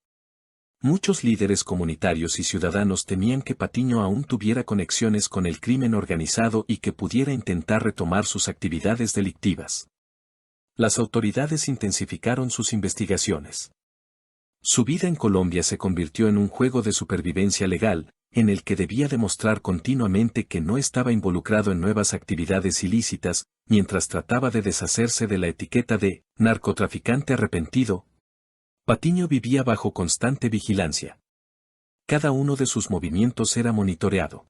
Muchos líderes comunitarios y ciudadanos temían que Patiño aún tuviera conexiones con el crimen organizado y que pudiera intentar retomar sus actividades delictivas. Las autoridades intensificaron sus investigaciones. Su vida en Colombia se convirtió en un juego de supervivencia legal, en el que debía demostrar continuamente que no estaba involucrado en nuevas actividades ilícitas, mientras trataba de deshacerse de la etiqueta de narcotraficante arrepentido. Patiño vivía bajo constante vigilancia. Cada uno de sus movimientos era monitoreado.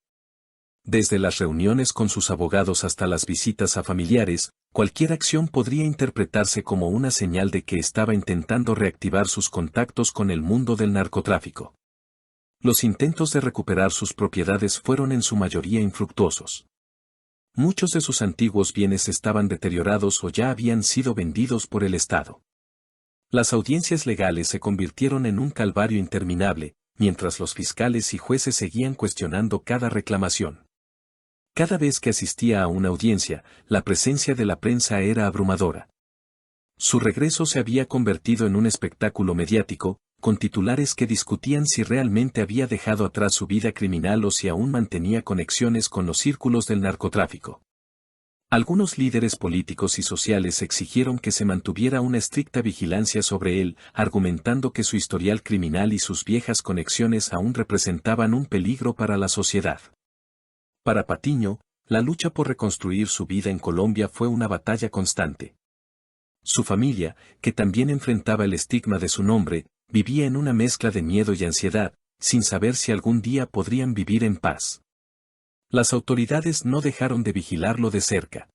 Desde las reuniones con sus abogados hasta las visitas a familiares, cualquier acción podría interpretarse como una señal de que estaba intentando reactivar sus contactos con el mundo del narcotráfico. Los intentos de recuperar sus propiedades fueron en su mayoría infructuosos. Muchos de sus antiguos bienes estaban deteriorados o ya habían sido vendidos por el Estado. Las audiencias legales se convirtieron en un calvario interminable, mientras los fiscales y jueces seguían cuestionando cada reclamación. Cada vez que asistía a una audiencia, la presencia de la prensa era abrumadora. Su regreso se había convertido en un espectáculo mediático, con titulares que discutían si realmente había dejado atrás su vida criminal o si aún mantenía conexiones con los círculos del narcotráfico. Algunos líderes políticos y sociales exigieron que se mantuviera una estricta vigilancia sobre él, argumentando que su historial criminal y sus viejas conexiones aún representaban un peligro para la sociedad. Para Patiño, la lucha por reconstruir su vida en Colombia fue una batalla constante. Su familia, que también enfrentaba el estigma de su nombre, vivía en una mezcla de miedo y ansiedad, sin saber si algún día podrían vivir en paz. Las autoridades no dejaron de vigilarlo de cerca.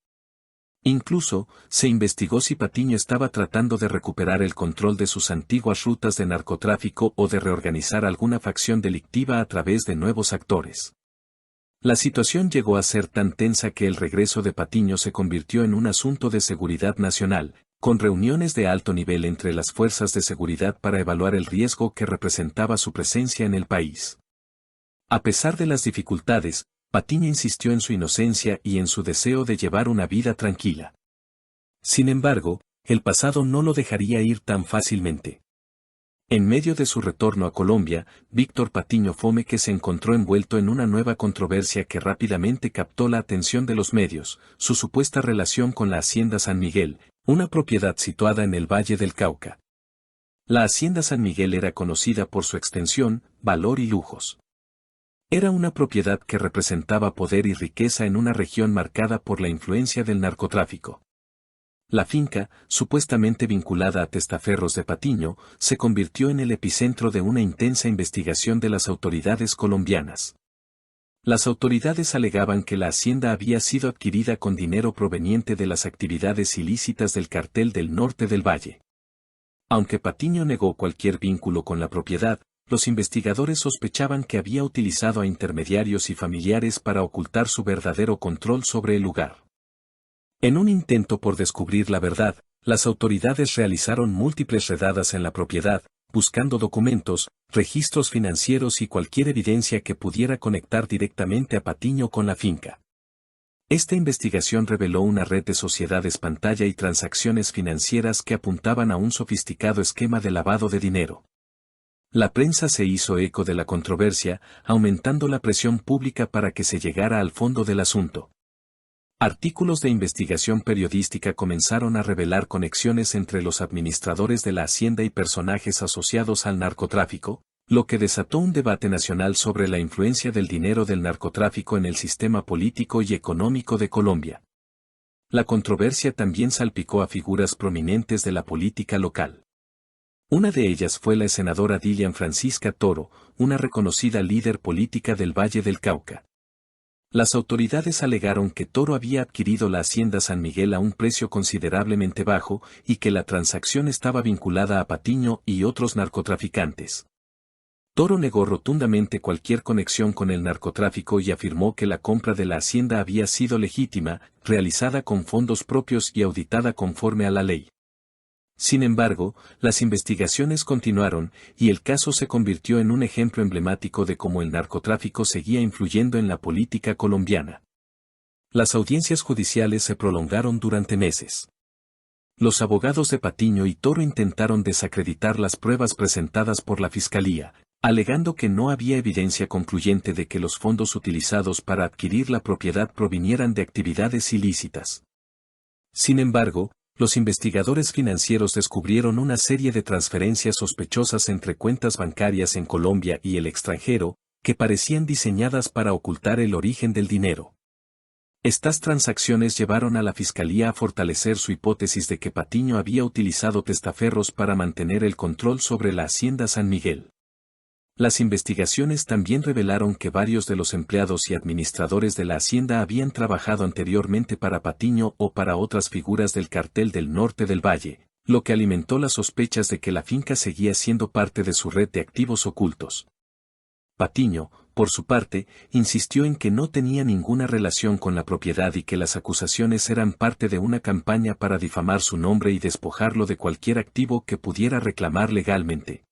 Incluso, se investigó si Patiño estaba tratando de recuperar el control de sus antiguas rutas de narcotráfico o de reorganizar alguna facción delictiva a través de nuevos actores. La situación llegó a ser tan tensa que el regreso de Patiño se convirtió en un asunto de seguridad nacional, con reuniones de alto nivel entre las fuerzas de seguridad para evaluar el riesgo que representaba su presencia en el país. A pesar de las dificultades, Patiño insistió en su inocencia y en su deseo de llevar una vida tranquila. Sin embargo, el pasado no lo dejaría ir tan fácilmente. En medio de su retorno a Colombia, Víctor Patiño Fome que se encontró envuelto en una nueva controversia que rápidamente captó la atención de los medios, su supuesta relación con la Hacienda San Miguel, una propiedad situada en el Valle del Cauca. La Hacienda San Miguel era conocida por su extensión, valor y lujos. Era una propiedad que representaba poder y riqueza en una región marcada por la influencia del narcotráfico. La finca, supuestamente vinculada a testaferros de Patiño, se convirtió en el epicentro de una intensa investigación de las autoridades colombianas. Las autoridades alegaban que la hacienda había sido adquirida con dinero proveniente de las actividades ilícitas del Cartel del Norte del Valle. Aunque Patiño negó cualquier vínculo con la propiedad, los investigadores sospechaban que había utilizado a intermediarios y familiares para ocultar su verdadero control sobre el lugar. En un intento por descubrir la verdad, las autoridades realizaron múltiples redadas en la propiedad, buscando documentos, registros financieros y cualquier evidencia que pudiera conectar directamente a Patiño con la finca. Esta investigación reveló una red de sociedades pantalla y transacciones financieras que apuntaban a un sofisticado esquema de lavado de dinero. La prensa se hizo eco de la controversia, aumentando la presión pública para que se llegara al fondo del asunto. Artículos de investigación periodística comenzaron a revelar conexiones entre los administradores de la Hacienda y personajes asociados al narcotráfico, lo que desató un debate nacional sobre la influencia del dinero del narcotráfico en el sistema político y económico de Colombia. La controversia también salpicó a figuras prominentes de la política local. Una de ellas fue la senadora Dilian Francisca Toro, una reconocida líder política del Valle del Cauca. Las autoridades alegaron que Toro había adquirido la hacienda San Miguel a un precio considerablemente bajo y que la transacción estaba vinculada a Patiño y otros narcotraficantes. Toro negó rotundamente cualquier conexión con el narcotráfico y afirmó que la compra de la hacienda había sido legítima, realizada con fondos propios y auditada conforme a la ley. Sin embargo, las investigaciones continuaron, y el caso se convirtió en un ejemplo emblemático de cómo el narcotráfico seguía influyendo en la política colombiana. Las audiencias judiciales se prolongaron durante meses. Los abogados de Patiño y Toro intentaron desacreditar las pruebas presentadas por la Fiscalía, alegando que no había evidencia concluyente de que los fondos utilizados para adquirir la propiedad provinieran de actividades ilícitas. Sin embargo, los investigadores financieros descubrieron una serie de transferencias sospechosas entre cuentas bancarias en Colombia y el extranjero, que parecían diseñadas para ocultar el origen del dinero. Estas transacciones llevaron a la Fiscalía a fortalecer su hipótesis de que Patiño había utilizado testaferros para mantener el control sobre la hacienda San Miguel. Las investigaciones también revelaron que varios de los empleados y administradores de la hacienda habían trabajado anteriormente para Patiño o para otras figuras del cartel del norte del valle, lo que alimentó las sospechas de que la finca seguía siendo parte de su red de activos ocultos. Patiño, por su parte, insistió en que no tenía ninguna relación con la propiedad y que las acusaciones eran parte de una campaña para difamar su nombre y despojarlo de cualquier activo que pudiera reclamar legalmente.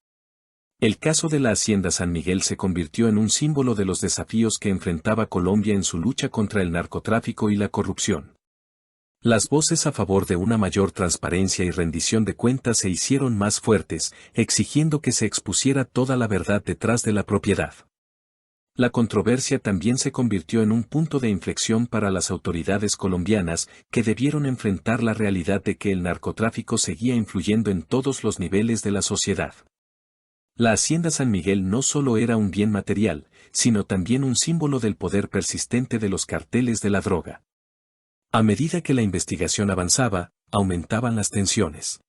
El caso de la hacienda San Miguel se convirtió en un símbolo de los desafíos que enfrentaba Colombia en su lucha contra el narcotráfico y la corrupción. Las voces a favor de una mayor transparencia y rendición de cuentas se hicieron más fuertes, exigiendo que se expusiera toda la verdad detrás de la propiedad. La controversia también se convirtió en un punto de inflexión para las autoridades colombianas, que debieron enfrentar la realidad de que el narcotráfico seguía influyendo en todos los niveles de la sociedad. La hacienda San Miguel no solo era un bien material, sino también un símbolo del poder persistente de los carteles de la droga. A medida que la investigación avanzaba, aumentaban las tensiones.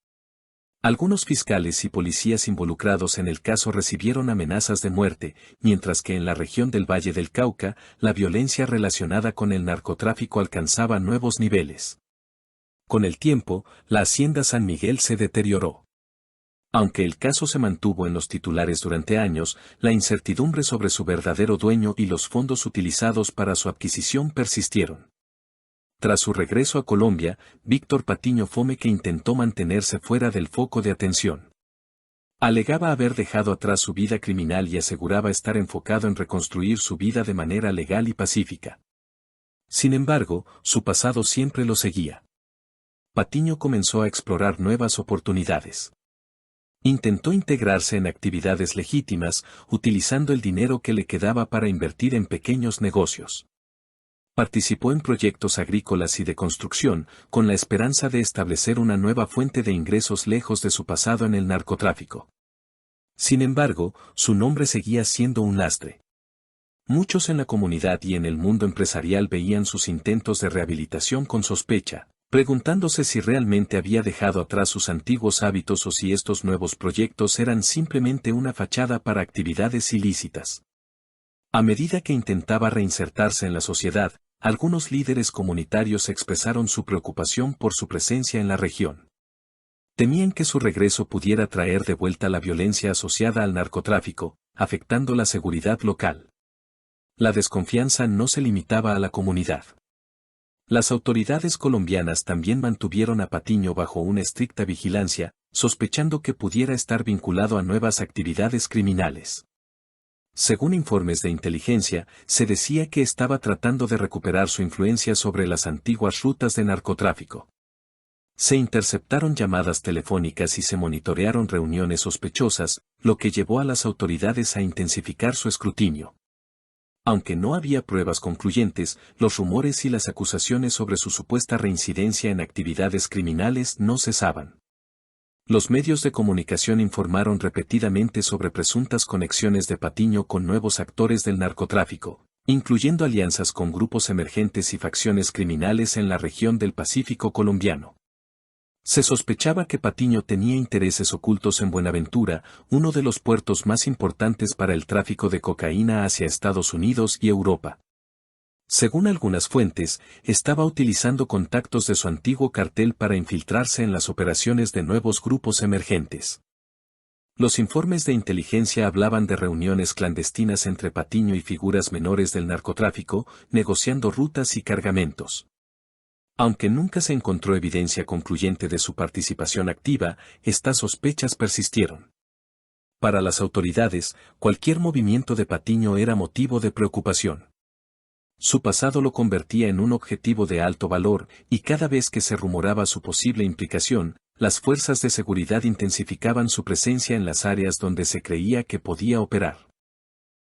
Algunos fiscales y policías involucrados en el caso recibieron amenazas de muerte, mientras que en la región del Valle del Cauca, la violencia relacionada con el narcotráfico alcanzaba nuevos niveles. Con el tiempo, la hacienda San Miguel se deterioró. Aunque el caso se mantuvo en los titulares durante años, la incertidumbre sobre su verdadero dueño y los fondos utilizados para su adquisición persistieron. Tras su regreso a Colombia, Víctor Patiño Fome que intentó mantenerse fuera del foco de atención. Alegaba haber dejado atrás su vida criminal y aseguraba estar enfocado en reconstruir su vida de manera legal y pacífica. Sin embargo, su pasado siempre lo seguía. Patiño comenzó a explorar nuevas oportunidades. Intentó integrarse en actividades legítimas, utilizando el dinero que le quedaba para invertir en pequeños negocios. Participó en proyectos agrícolas y de construcción, con la esperanza de establecer una nueva fuente de ingresos lejos de su pasado en el narcotráfico. Sin embargo, su nombre seguía siendo un lastre. Muchos en la comunidad y en el mundo empresarial veían sus intentos de rehabilitación con sospecha, preguntándose si realmente había dejado atrás sus antiguos hábitos o si estos nuevos proyectos eran simplemente una fachada para actividades ilícitas. A medida que intentaba reinsertarse en la sociedad, algunos líderes comunitarios expresaron su preocupación por su presencia en la región. Temían que su regreso pudiera traer de vuelta la violencia asociada al narcotráfico, afectando la seguridad local. La desconfianza no se limitaba a la comunidad. Las autoridades colombianas también mantuvieron a Patiño bajo una estricta vigilancia, sospechando que pudiera estar vinculado a nuevas actividades criminales. Según informes de inteligencia, se decía que estaba tratando de recuperar su influencia sobre las antiguas rutas de narcotráfico. Se interceptaron llamadas telefónicas y se monitorearon reuniones sospechosas, lo que llevó a las autoridades a intensificar su escrutinio. Aunque no había pruebas concluyentes, los rumores y las acusaciones sobre su supuesta reincidencia en actividades criminales no cesaban. Los medios de comunicación informaron repetidamente sobre presuntas conexiones de Patiño con nuevos actores del narcotráfico, incluyendo alianzas con grupos emergentes y facciones criminales en la región del Pacífico colombiano. Se sospechaba que Patiño tenía intereses ocultos en Buenaventura, uno de los puertos más importantes para el tráfico de cocaína hacia Estados Unidos y Europa. Según algunas fuentes, estaba utilizando contactos de su antiguo cartel para infiltrarse en las operaciones de nuevos grupos emergentes. Los informes de inteligencia hablaban de reuniones clandestinas entre Patiño y figuras menores del narcotráfico, negociando rutas y cargamentos. Aunque nunca se encontró evidencia concluyente de su participación activa, estas sospechas persistieron. Para las autoridades, cualquier movimiento de Patiño era motivo de preocupación. Su pasado lo convertía en un objetivo de alto valor, y cada vez que se rumoraba su posible implicación, las fuerzas de seguridad intensificaban su presencia en las áreas donde se creía que podía operar.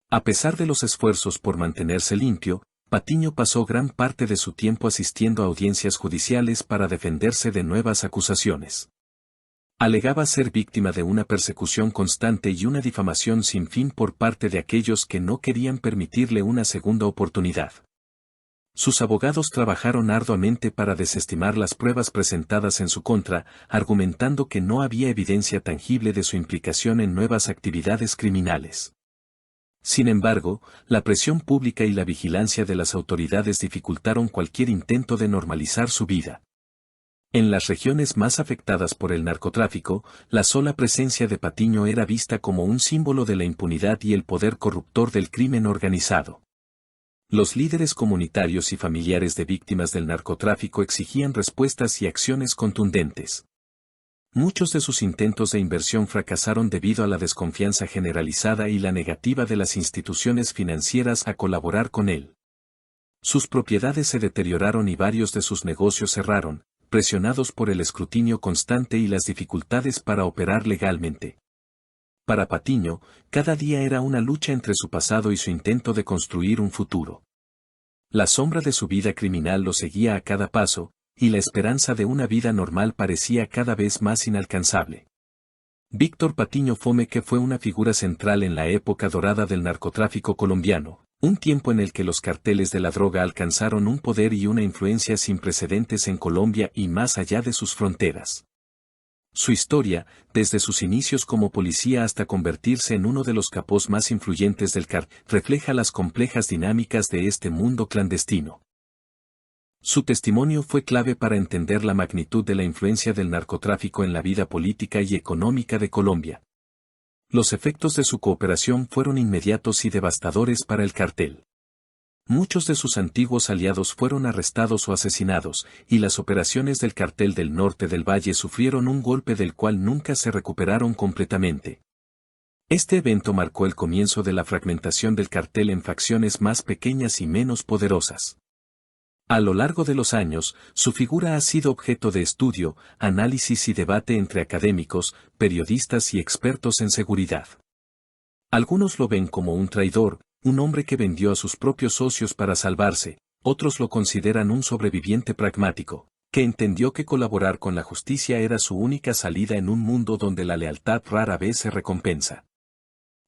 A pesar de los esfuerzos por mantenerse limpio, Patiño pasó gran parte de su tiempo asistiendo a audiencias judiciales para defenderse de nuevas acusaciones. Alegaba ser víctima de una persecución constante y una difamación sin fin por parte de aquellos que no querían permitirle una segunda oportunidad. Sus abogados trabajaron arduamente para desestimar las pruebas presentadas en su contra, argumentando que no había evidencia tangible de su implicación en nuevas actividades criminales. Sin embargo, la presión pública y la vigilancia de las autoridades dificultaron cualquier intento de normalizar su vida. En las regiones más afectadas por el narcotráfico, la sola presencia de Patiño era vista como un símbolo de la impunidad y el poder corruptor del crimen organizado. Los líderes comunitarios y familiares de víctimas del narcotráfico exigían respuestas y acciones contundentes. Muchos de sus intentos de inversión fracasaron debido a la desconfianza generalizada y la negativa de las instituciones financieras a colaborar con él. Sus propiedades se deterioraron y varios de sus negocios cerraron, presionados por el escrutinio constante y las dificultades para operar legalmente. Para Patiño, cada día era una lucha entre su pasado y su intento de construir un futuro. La sombra de su vida criminal lo seguía a cada paso, y la esperanza de una vida normal parecía cada vez más inalcanzable. Víctor Patiño Fomeque fue una figura central en la época dorada del narcotráfico colombiano, un tiempo en el que los carteles de la droga alcanzaron un poder y una influencia sin precedentes en Colombia y más allá de sus fronteras. Su historia, desde sus inicios como policía hasta convertirse en uno de los capos más influyentes del cártel, refleja las complejas dinámicas de este mundo clandestino. Su testimonio fue clave para entender la magnitud de la influencia del narcotráfico en la vida política y económica de Colombia. Los efectos de su cooperación fueron inmediatos y devastadores para el cartel. Muchos de sus antiguos aliados fueron arrestados o asesinados, y las operaciones del cartel del norte del Valle sufrieron un golpe del cual nunca se recuperaron completamente. Este evento marcó el comienzo de la fragmentación del cartel en facciones más pequeñas y menos poderosas. A lo largo de los años, su figura ha sido objeto de estudio, análisis y debate entre académicos, periodistas y expertos en seguridad. Algunos lo ven como un traidor, un hombre que vendió a sus propios socios para salvarse, otros lo consideran un sobreviviente pragmático, que entendió que colaborar con la justicia era su única salida en un mundo donde la lealtad rara vez se recompensa.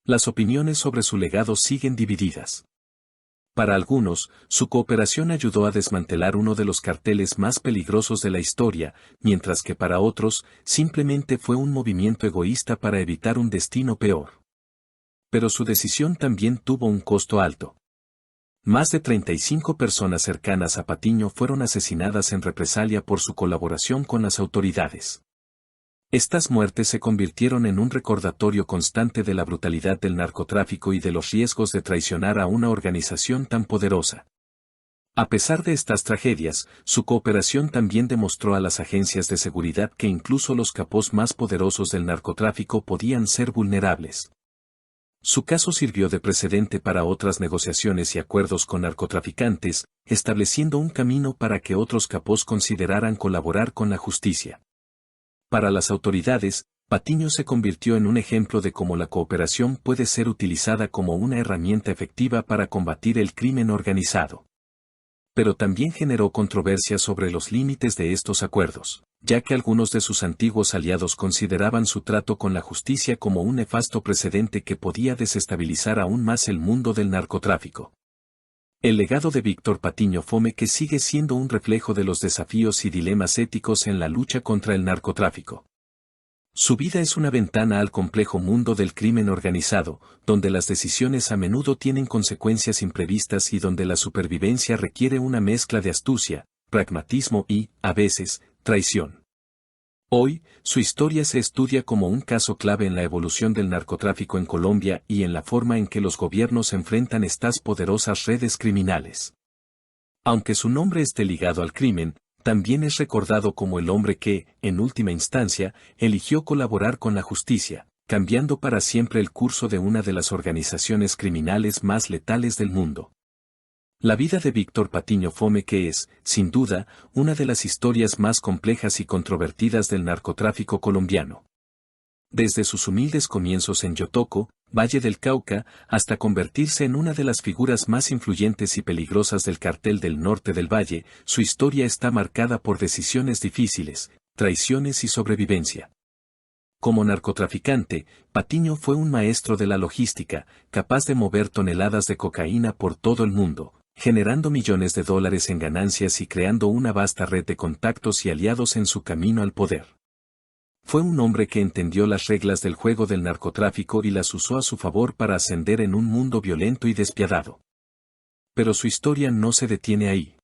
Las opiniones sobre su legado siguen divididas. Para algunos, su cooperación ayudó a desmantelar uno de los carteles más peligrosos de la historia, mientras que para otros, simplemente fue un movimiento egoísta para evitar un destino peor. Pero su decisión también tuvo un costo alto. Más de 35 personas cercanas a Patiño fueron asesinadas en represalia por su colaboración con las autoridades. Estas muertes se convirtieron en un recordatorio constante de la brutalidad del narcotráfico y de los riesgos de traicionar a una organización tan poderosa. A pesar de estas tragedias, su cooperación también demostró a las agencias de seguridad que incluso los capos más poderosos del narcotráfico podían ser vulnerables. Su caso sirvió de precedente para otras negociaciones y acuerdos con narcotraficantes, estableciendo un camino para que otros capos consideraran colaborar con la justicia. Para las autoridades, Patiño se convirtió en un ejemplo de cómo la cooperación puede ser utilizada como una herramienta efectiva para combatir el crimen organizado. Pero también generó controversia sobre los límites de estos acuerdos, ya que algunos de sus antiguos aliados consideraban su trato con la justicia como un nefasto precedente que podía desestabilizar aún más el mundo del narcotráfico. El legado de Víctor Patiño Fome que sigue siendo un reflejo de los desafíos y dilemas éticos en la lucha contra el narcotráfico. Su vida es una ventana al complejo mundo del crimen organizado, donde las decisiones a menudo tienen consecuencias imprevistas y donde la supervivencia requiere una mezcla de astucia, pragmatismo y, a veces, traición. Hoy, su historia se estudia como un caso clave en la evolución del narcotráfico en Colombia y en la forma en que los gobiernos enfrentan estas poderosas redes criminales. Aunque su nombre esté ligado al crimen, también es recordado como el hombre que, en última instancia, eligió colaborar con la justicia, cambiando para siempre el curso de una de las organizaciones criminales más letales del mundo. La vida de Víctor Patiño Fome que es, sin duda, una de las historias más complejas y controvertidas del narcotráfico colombiano. Desde sus humildes comienzos en Yotoco, Valle del Cauca, hasta convertirse en una de las figuras más influyentes y peligrosas del cartel del norte del Valle, su historia está marcada por decisiones difíciles, traiciones y sobrevivencia. Como narcotraficante, Patiño fue un maestro de la logística, capaz de mover toneladas de cocaína por todo el mundo, generando millones de dólares en ganancias y creando una vasta red de contactos y aliados en su camino al poder. Fue un hombre que entendió las reglas del juego del narcotráfico y las usó a su favor para ascender en un mundo violento y despiadado. Pero su historia no se detiene ahí.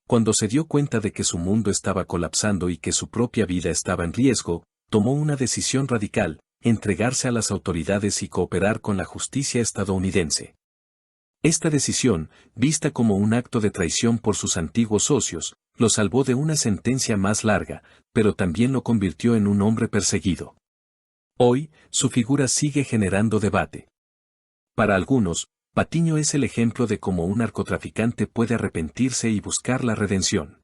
Cuando se dio cuenta de que su mundo estaba colapsando y que su propia vida estaba en riesgo, tomó una decisión radical: entregarse a las autoridades y cooperar con la justicia estadounidense. Esta decisión, vista como un acto de traición por sus antiguos socios, lo salvó de una sentencia más larga, pero también lo convirtió en un hombre perseguido. Hoy, su figura sigue generando debate. Para algunos, Patiño es el ejemplo de cómo un narcotraficante puede arrepentirse y buscar la redención.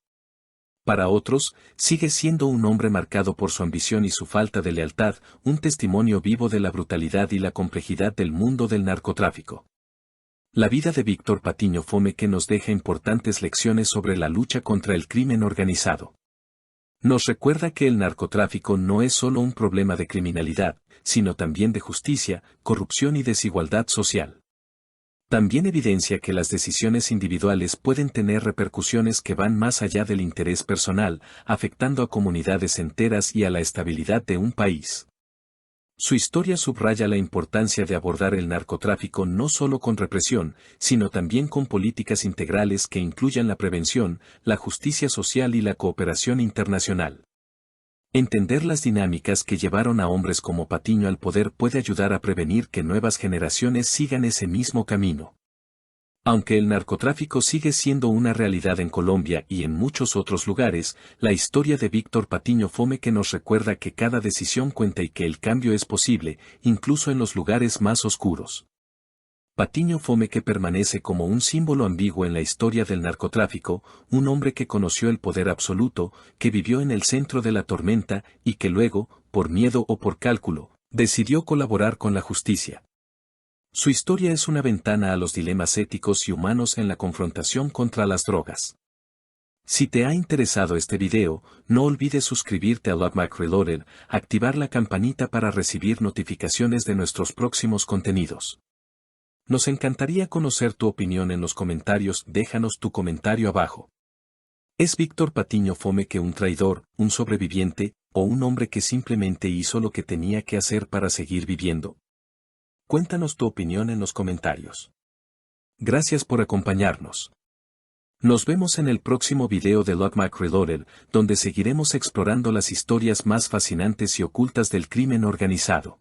Para otros, sigue siendo un hombre marcado por su ambición y su falta de lealtad, un testimonio vivo de la brutalidad y la complejidad del mundo del narcotráfico. La vida de Víctor Patiño Fome que nos deja importantes lecciones sobre la lucha contra el crimen organizado. Nos recuerda que el narcotráfico no es solo un problema de criminalidad, sino también de justicia, corrupción y desigualdad social. También evidencia que las decisiones individuales pueden tener repercusiones que van más allá del interés personal, afectando a comunidades enteras y a la estabilidad de un país. Su historia subraya la importancia de abordar el narcotráfico no solo con represión, sino también con políticas integrales que incluyan la prevención, la justicia social y la cooperación internacional. Entender las dinámicas que llevaron a hombres como Patiño al poder puede ayudar a prevenir que nuevas generaciones sigan ese mismo camino. Aunque el narcotráfico sigue siendo una realidad en Colombia y en muchos otros lugares, la historia de Víctor Patiño Fome que nos recuerda que cada decisión cuenta y que el cambio es posible, incluso en los lugares más oscuros. Patiño Fome que permanece como un símbolo ambiguo en la historia del narcotráfico, un hombre que conoció el poder absoluto, que vivió en el centro de la tormenta y que luego, por miedo o por cálculo, decidió colaborar con la justicia. Su historia es una ventana a los dilemas éticos y humanos en la confrontación contra las drogas. Si te ha interesado este video, no olvides suscribirte a Logmac Reloaded, activar la campanita para recibir notificaciones de nuestros próximos contenidos. Nos encantaría conocer tu opinión en los comentarios, déjanos tu comentario abajo. ¿Es Víctor Patiño Fome que un traidor, un sobreviviente, o un hombre que simplemente hizo lo que tenía que hacer para seguir viviendo? Cuéntanos tu opinión en los comentarios. Gracias por acompañarnos. Nos vemos en el próximo video de Logmac Reloaded, donde seguiremos explorando las historias más fascinantes y ocultas del crimen organizado.